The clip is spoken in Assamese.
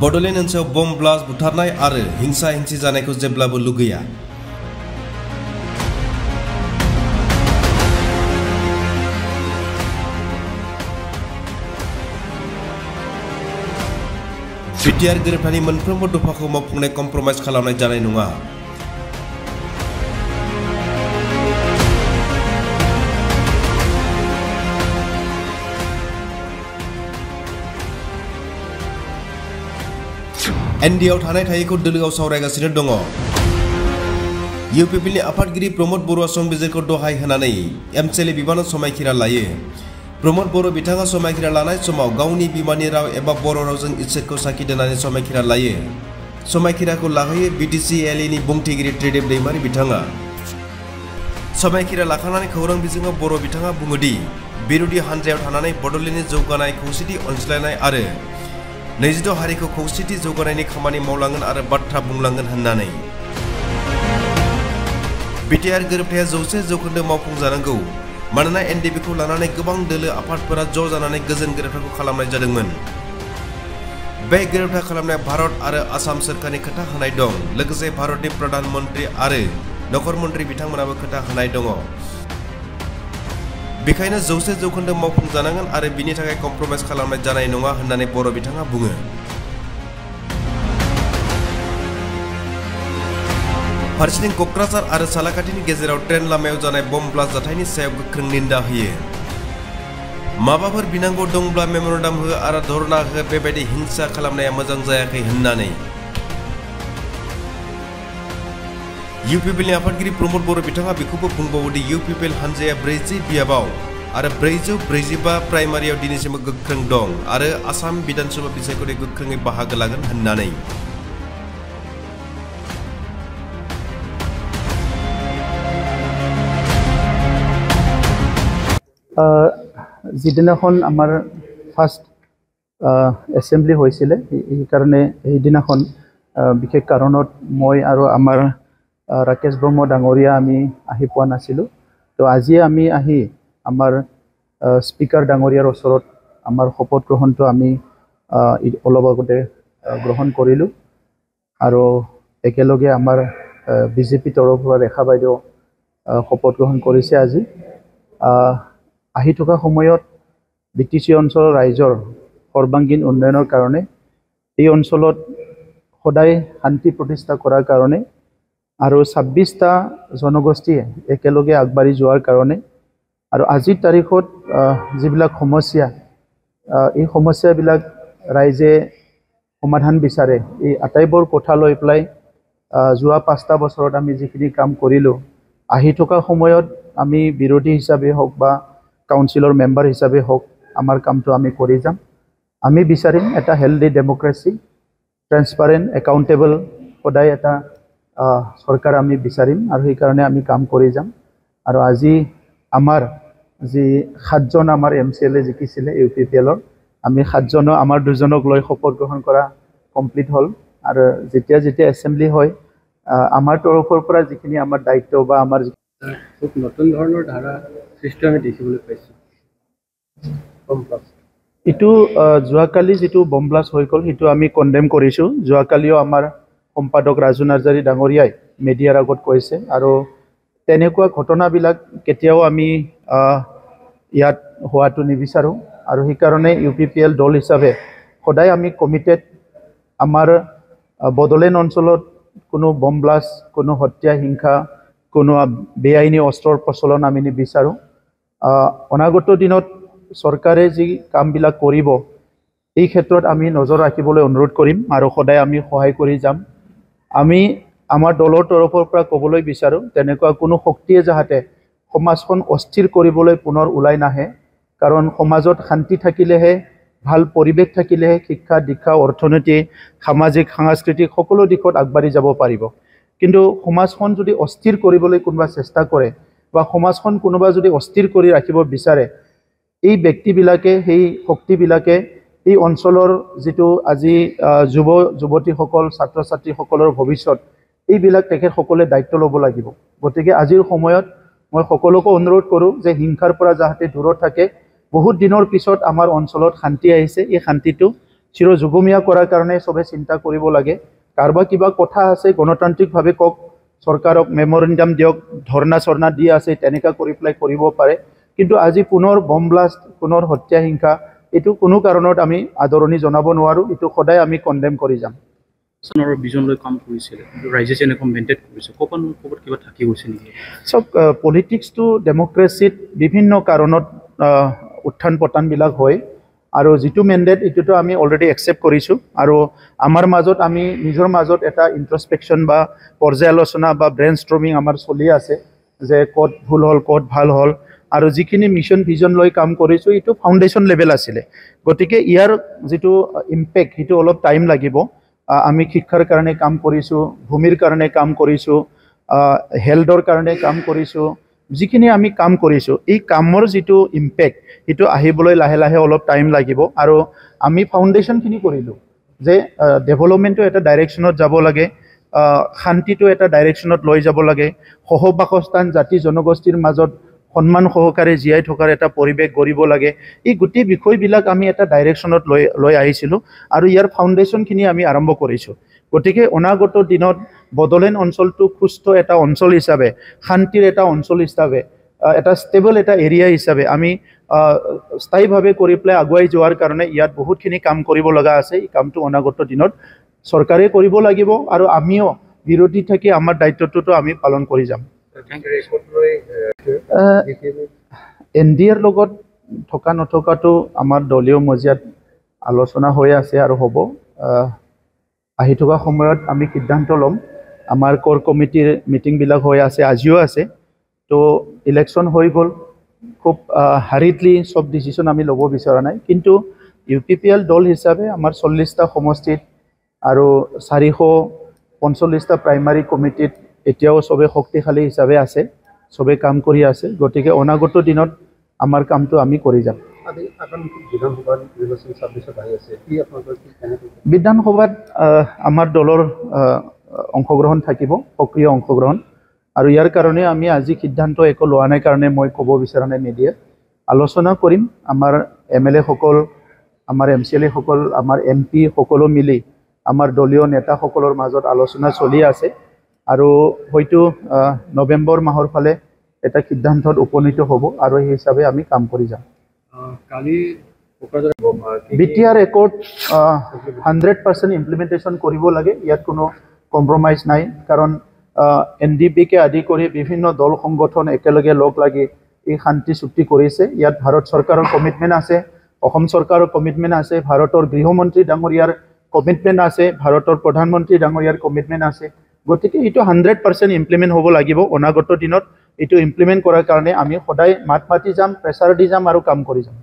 बड'लेण्ड ओनसोलाव बम ब्लास्ट बुथारनाय आरो हिंसा हिंसि जानायखौ जेब्लाबो लुगैया। बिटिआर गोरोबथानि मोनफ्रोमबो दफाखौ मावफुंनाय कमप्रमाइज खालामनाय जानाय नङा। एनडिआव थानाय थायैखौ दोलोआव सावरायगासिनो दङ। इउपिपिएलनि आफादगिरि प्रमद बर'आ संबिजिरखौ दहाय होनानै एमसिएलए बिबानाव समायखिरा लायो। प्रमद बर' बिथाङा समायखिरा लानाय समाव गावनि बिमानि राव एबा बर' रावजों इसोरखौ साखि दोननानै समायखिरा लायो। समायखिराखौ लाहोयो बिटिसिएलएनि बुंथिगिरि त्रिदेब दैमारि बिथाङा। समायखिरा लाखांनानै खौरां बिजोङाव बर' बिथाङा बुङोदि बिरोधि हान्जायाव थानानै बड'लेण्डनि जौगानाय खौसेथि अनज्लायनाय आरो 22 हारिखौ खौसेथि जौगानायनि खामानि मावलांगोन आरो बाथ्रा बुंलांगोन होननानै। बिटिआर गोरोबथाया 100% मावफुंजानांगौ, मानोना एनडिपिखौ लानानै गोबां दोलो आफादफोरा ज' जानानै गोजोन गोरोबथाखौ खालामनाय जादोंमोन। बे गोरोबथा खालामनाया भारत आरो आसाम सोरखारनि खोथा होनाय दं, लोगोसे भारतनि प्रधान मन्त्रि आरो नखर मन्त्रि बिथांमोनाबो खोथा होनाय दङ। बेखायनो 100% मावफुंजानांगोन आरो बिनि थाखाय कमप्रमाइज खालामनाय जानाय नङा होननानै बर' बिथाङा बुङो। फारसेथिं क'क्राझार आरो सालाकाटिनि गेजेराव ट्रेन लामायाव जानाय बम ब्लास्ट जाथायनि सायाव गोख्रों निन्दा होयो। माबाफोर बिनांगौ दंब्ला मेम'रेन्डाम हो आरो धरना हो, बेबायदि हिंसा खालामनाया मोजां जायाखै होननानै। इउपिपिएलनि आफादगिरि प्रमद बर' बिथाङा बेखौबो बुंबावोदि इउपिपिएल हान्जाया 40 बियाबाव आरो 445 प्राइमारियाव दिनैसिमबो गोख्रों दं आरो आसाम बिधान सभा बिसायख'थियाव गोख्रोङै बाहागो लागोन होननानै। যিদিনাখন আমাৰ ফাৰ্ষ্ট এছেম্বলি হৈছিলে, সেইকাৰণে সেইদিনাখন বিশেষ কাৰণত মই আৰু আমাৰ ৰাকেশ ব্ৰহ্ম ডাঙৰীয়া আমি আহি পোৱা নাছিলোঁ। তো আজি আমি আহি আমাৰ স্পীকাৰ ডাঙৰীয়াৰ ওচৰত আমাৰ শপত গ্ৰহণটো আমি অলপ আগতে গ্ৰহণ কৰিলোঁ আৰু একেলগে আমাৰ বিজেপি তৰফৰ পৰা ৰেখা বাইদেউ শপত গ্ৰহণ কৰিছে আজি। আহি থকা সময়ত বিটিচি অঞ্চলৰ ৰাইজৰ সৰ্বাংগীন উন্নয়নৰ কাৰণে, এই অঞ্চলত সদায় শান্তি প্ৰতিষ্ঠা কৰাৰ কাৰণে আৰু 26টা জনগোষ্ঠীয়ে একেলগে আগবাঢ়ি যোৱাৰ কাৰণে আৰু আজিৰ তাৰিখত যিবিলাক সমস্যা, এই সমস্যাবিলাক ৰাইজে সমাধান বিচাৰে। এই আটাইবোৰ কথা লৈ পেলাই যোৱা 5টা বছৰত আমি যিখিনি কাম কৰিলোঁ, আহি থকা সময়ত আমি বিৰোধী হিচাপে হওক বা কাউন্সিলৰ মেম্বাৰ হিচাপে হওক, আমাৰ কামটো আমি কৰি যাম। আমি বিচাৰিম এটা হেল্ডি ডেম'ক্ৰেচি, ট্ৰেন্সপাৰেণ্ট, একাউণ্টেবল সদায় এটা চৰকাৰ আমি বিচাৰিম আৰু সেইকাৰণে আমি কাম কৰি যাম। আৰু আজি আমাৰ যি 7জন আমাৰ এমচিএলএ জিকিছিলে ইউপিপিএলৰ, আমি 7জনৰ আমাৰ 2জনক লৈ শপত গ্ৰহণ কৰা কমপ্লিট হ'ল। আৰু যেতিয়া যেতিয়া এছেম্বলি হয়, আমাৰ তৰফৰ পৰা যিখিনি আমাৰ দায়িত্ব বা আমাৰ খুব নতুন ধৰণৰ ধাৰা সৃষ্টি আমি দেখিবলৈ পাইছোঁ। এইটো যোৱাকালি যিটো বম ব্লাষ্ট হৈ গ'ল, সেইটো আমি কণ্ডেম কৰিছোঁ। যোৱাকালিও আমাৰ সম্পাদক ৰাজু নাৰ্জাৰী ডাঙৰীয়াই মিডিয়াৰ আগত কৈছে, আৰু তেনেকুৱা ঘটনাবিলাক কেতিয়াও আমি ইয়াত হোৱাটো নিবিচাৰোঁ। আৰু সেইকাৰণে ইউপিপিএল দল হিচাপে সদায় আমি কমিটেড। আমাৰ বডোলেণ্ড অঞ্চলত কোনো বম ব্লাষ্ট, কোনো হত্যা হিংসা, কোনো বেআইনী অস্ত্ৰৰ প্ৰচলন আমি নিবিচাৰোঁ। অনাগত দিনত চৰকাৰে যি কামবিলাক কৰিব, এই ক্ষেত্ৰত আমি নজৰ ৰাখিবলৈ অনুৰোধ কৰিম আৰু সদায় আমি সহায় কৰি যাম। আমি আমাৰ দলৰ তৰফৰ পৰা ক'বলৈ বিচাৰোঁ, তেনেকুৱা কোনো শক্তিয়ে যাতে সমাজখন অস্থিৰ কৰিবলৈ পুনৰ ওলাই নাহে। কাৰণ সমাজত শান্তি থাকিলেহে, ভাল পৰিৱেশ থাকিলেহে শিক্ষা দীক্ষা, অৰ্থনীতি, সামাজিক সাংস্কৃতিক সকলো দিশত আগবাঢ়ি যাব পাৰিব। কিন্তু সমাজখন যদি অস্থিৰ কৰিবলৈ কোনোবা চেষ্টা কৰে বা সমাজখন কোনোবা যদি অস্থিৰ কৰি ৰাখিব বিচাৰে, এই ব্যক্তিবিলাকে, সেই শক্তিবিলাকে এই অঞ্চলৰ যিটো আজি যুৱ যুৱতীসকল, ছাত্ৰ ছাত্ৰীসকলৰ ভৱিষ্যত, এইবিলাক তেখেতসকলে দায়িত্ব ল'ব লাগিব। গতিকে আজিৰ সময়ত মই সকলোকে অনুৰোধ কৰোঁ যে হিংসাৰ পৰা যাতে দূৰত থাকে। বহুত দিনৰ পিছত আমাৰ অঞ্চলত শান্তি আহিছে, এই শান্তিটো চিৰযুগমীয়া কৰাৰ কাৰণে সবে চিন্তা কৰিব লাগে কাৰোবাৰ কিবা কথা আছে গণতান্ত্ৰিকভাৱে কক চৰকাৰক মেমৰেণ্ডাম দিয়ক ধৰ্ণা চৰ্ণা দি আছে তেনেকা কৰি পেলাই কৰিব পাৰে কিন্তু আজি পুনৰ বম ব্লাষ্ট পুনৰ হত্যা হিংসা এটো কোনো কাৰণত আমি আদৰণি জনাব নোৱাৰো এটো সদায় আমি কনডেম কৰি যাম সনৰ বিজন লৈ কাম কৰিছিল ৰাইজে যেনেকৈ মেইনটেইন কৰিছে কোপন কিবা থাকি গৈছে নেকি সব পলিটিক্স টু ডেমক্ৰেচিত বিভিন্ন কাৰণত উত্থান পতনবিলাক হয় আৰু যেটো মেন্ডেট এটোটো আমি অলৰেডি একসেপ্ট কৰিছো আৰু আমাৰ মাজত আমি নিজৰ মাজত এটা ইন্ট্ৰস্পেকশন বা পৰ্যালোচনা বা ব্ৰেইনষ্টৰ্মিং আমাৰ চলি আছে যে ক'ত ভুল হ'ল ক'ত ভাল হ'ল আৰু যিখিনি মিশন ভিজন লৈ কাম কৰিছো এটো ফাউন্ডেশন লেভেল আছিল গতিকে ইয়াৰ যেটো ইম্প্যাক্ট এটো অলপ টাইম লাগিব আমি শিক্ষাৰ কাৰণে কাম কৰিছো ভূমিৰ কাৰণে কাম কৰিছো হেলথৰ কাৰণে কাম কৰিছো যিখিনি আমি কাম কৰিছো এই কামৰ যেটো ইম্প্যাক্ট এটো আহিবলৈ লাহে লাহে অলপ টাইম লাগিব আৰু আমি ফাউন্ডেশন খিনি কৰিলো যে ডেভেলপমেন্টটো এটা ডাইৰেকশনত যাব লাগে শান্তিটো এটা ডাইৰেকশনত লৈ যাব লাগে সহবাসস্থান জাতি জনগোষ্ঠীৰ মাজত সন্মান সহকাৰে জীয়াই থকাৰ এটা পৰিবেশ গঢ়িব লাগে এই গুটি বিষয়বিলাক আমি এটা ডাইৰেকশনত লৈ আহিছিলো আৰু ইয়াৰ ফাউন্ডেশন খিনি আমি আৰম্ভ কৰিছো গতিকে অনাগত দিনত বদলেণ্ড অঞ্চলটো সুস্থ এটা অঞ্চল হিচাপে শান্তিৰ এটা অঞ্চল হিচাপে এটা ষ্টেবল এটা এৰিয়া হিচাপে আমি স্থায়ীভাৱে কৰি পেলাই আগুৱাই যোৱাৰ কাৰণে ইয়াত বহুতখিনি কাম কৰিব লগা আছে এই কামটো অনাগত দিনত চৰকাৰে কৰিব লাগিব আৰু আমিও বিৰোধী থাকি আমাৰ দায়িত্বটো আমি পালন কৰি যাম এনডিএৰ লগত থকা নথকাটো আমাৰ দলীয় মজিয়াত আলোচনা হৈ আছে আৰু হ'ব আহি থকা সময়ত আমি সিদ্ধান্ত ল'ম আমাৰ কোৰ কমিটিৰ মিটিংবিলাক হৈ আছে আজিও আছে তো ইলেকশ্যন হৈ গ'ল খুব হাৰিডলি সব ডিসিশন আমি ল'ব বিচৰা নাই কিন্তু ইউপিপিএল দল হিচাপে আমাৰ 40টা সমষ্টিত আৰু 445টা প্ৰাইমাৰী কমিটিত এতিয়াও সবে শক্তিশালী হিচাপে আছে সবে কাম কৰি আছে গতিকে অনাগত দিনত আমাৰ কামটো আমি কৰি যাম বিধানসভাত আমাৰ দলৰ অংশগ্ৰহণ থাকিব সক্ৰিয় অংশগ্ৰহণ আৰু ইয়াৰ কাৰণে আমি আজি সিদ্ধান্ত একো লোৱা নাই কাৰণে মই ক'ব বিচৰা নাই মিডিয়া আলোচনা কৰিম আমাৰ এমএলএ সকল আমাৰ এমচিএলএ সকল আমাৰ এমপি সকলো মিলি আমাৰ দলীয় নেতা সকলৰ মাজত আলোচনা চলি আছে আৰু হয়তো নৱেম্বৰ মাহৰ ফালে এটা সিদ্ধান্তত উপনীত হ'ব আৰু এই হিচাপে আমি কাম কৰি যাম কালি বিটিআৰ একৰ্ড 100% ইমপ্লিমেন্টেশন কৰিব লাগে ইয়াত কোনো কম্প্ৰমাইজ নাই কাৰণ এনডিপিকে আদি কৰি বিভিন্ন দল সংগঠন একেলগে লগ লাগি এই শান্তি চুক্তি কৰিছে ইয়াত ভাৰত চৰকাৰৰ কমিটমেন্ট আছে অসম চৰকাৰৰ কমিটমেন্ট আছে ভাৰতৰ গৃহমন্ত্ৰী ডাঙৰীয়াৰ কমিটমেন্ট আছে ভাৰতৰ প্ৰধানমন্ত্ৰী ডাঙৰীয়াৰ কমিটমেন্ট আছে গতিকে এটো 100% ইমপ্লিমেন্ট হ'ব লাগিব অনাগত দিনত এটো ইমপ্লিমেন্ট কৰাৰ কাৰণে আমি সদায় মাত মাতি যাম প্ৰেছাৰ দি যাম আৰু কাম কৰি যাম